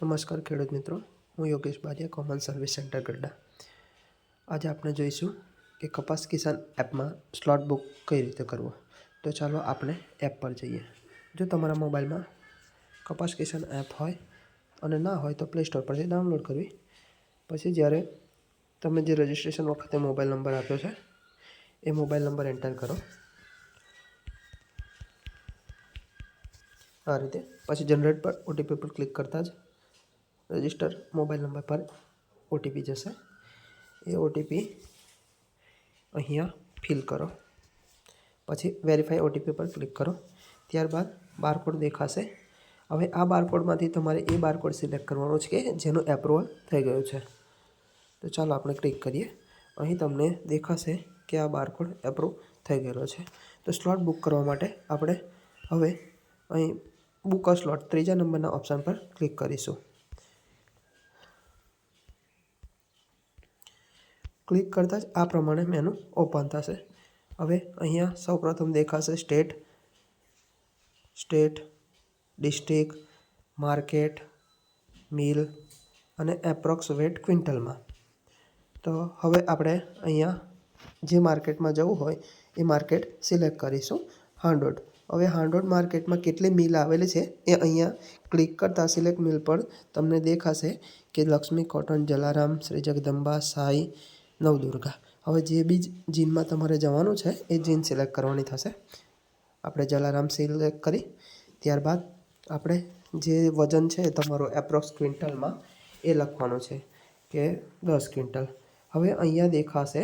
નમસ્કાર ખેડૂત મિત્રો, હું Yogesh Bariya, common service centre Gadhada. આજે આપણે જોઈશું કે કપાસ કિસાન એપમાં સ્લોટ બુક કઈ રીતે કરવો. તો ચાલો આપણે એપ પર જઈએ. જો તમારા મોબાઈલમાં કપાસ કિસાન એપ હોય અને ના હોય તો પ્લે સ્ટોર પરથી ડાઉનલોડ કરવી. પછી જ્યારે તમે જે રજિસ્ટ્રેશન વખતે મોબાઈલ નંબર આપ્યો છે એ મોબાઈલ નંબર એન્ટર કરો. આ રીતે પછી જનરેટ પર ઓટીપી પર ક્લિક કરતાં જ રજિસ્ટર મોબાઈલ નંબર પર ઓટીપી જશે. એ ઓટીપી અહીંયા ફિલ કરો. પછી વેરીફાઈ ઓટીપી પર ક્લિક કરો. ત્યારબાદ બારકોડ દેખાશે. હવે આ બારકોડમાંથી તમારે એ બારકોડ સિલેક્ટ કરવાનો છે કે જેનું એપ્રુવલ થઈ ગયું છે. તો ચાલો આપણે ક્લિક કરીએ. અહીં તમને દેખાશે કે આ બારકોડ એપ્રુવ થઈ ગયેલો છે. તો સ્લોટ બુક કરવા માટે આપણે હવે અહીં બુક અ સ્લોટ ત્રીજા નંબરના ઓપ્શન પર ક્લિક કરીશું. ક્લિક કરતાં જ આ પ્રમાણે મેનુ ઓપન થશે. હવે અહીંયા સૌપ્રથમ દેખાશે સ્ટેટ, ડિસ્ટ્રિક્ટ, માર્કેટ, મિલ અને એપ્રોક્સ વેટ ક્વિન્ટલમાં. તો હવે આપણે અહીંયા જે માર્કેટમાં જવું હોય એ માર્કેટ સિલેક્ટ કરીશું. હાંડોડ. હવે હાંડોડ માર્કેટમાં કેટલી મિલ આવેલી છે એ અહીંયા ક્લિક કરતાં સિલેક્ટ મિલ પર તમને દેખાશે કે લક્ષ્મી કોટન, જલારામ, શ્રી જગદંબા, સાઈ, નવદુર્ગા. હવે જે બી જીનમાં તમારે જવાનું છે એ જીન સિલેક્ટ કરવાની થશે. આપણે જલારામ સિલેક્ટ કરી ત્યારબાદ આપણે જે વજન છે તમારો એપ્રોક્સ ક્વિન્ટલમાં એ લખવાનું છે કે 10 ક્વિન્ટલ. હવે અહીંયા દેખાશે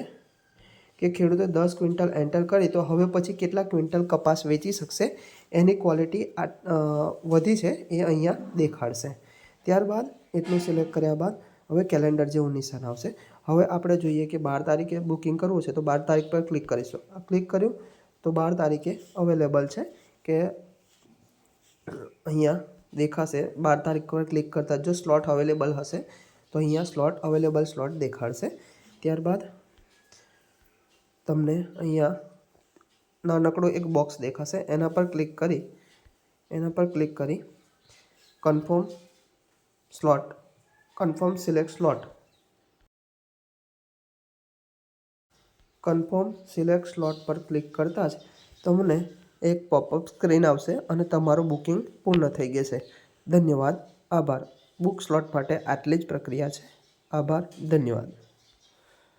કે ખેડૂતે 10 ક્વિન્ટલ એન્ટર કરી તો હવે પછી કેટલા ક્વિન્ટલ કપાસ વેચી શકશે એની ક્વોલિટી વધી છે એ અહીંયા દેખાડશે. ત્યારબાદ એટલું સિલેક્ટ કર્યા બાદ હવે કેલેન્ડર જેવું નિશાન આવશે. હવે આપણે જોઈએ કે 12 તારીખે બુકિંગ કરવું છે તો 12 તારીખ પર ક્લિક કરીશું. ક્લિક કર્યું તો 12 તારીખે અવેલેબલ છે કે અહીંયા દેખાશે. 12 તારીખ પર ક્લિક કરતાં જો સ્લોટ અવેલેબલ હશે તો અહીંયા સ્લોટ અવેલેબલ સ્લોટ દેખાડશે. ત્યારબાદ તમને અહીંયા નાનકડું એક બોક્સ દેખાશે. એના પર ક્લિક કરી કન્ફર્મ સિલેક્ટ સ્લોટ પર ક્લિક કરતાં જ તમને એક પોપઅપ સ્ક્રીન આવશે અને તમારું બુકિંગ પૂર્ણ થઈ જશે. ધન્યવાદ, આભાર. બુક સ્લોટ માટે આટલી જ પ્રક્રિયા છે. આભાર, ધન્યવાદ.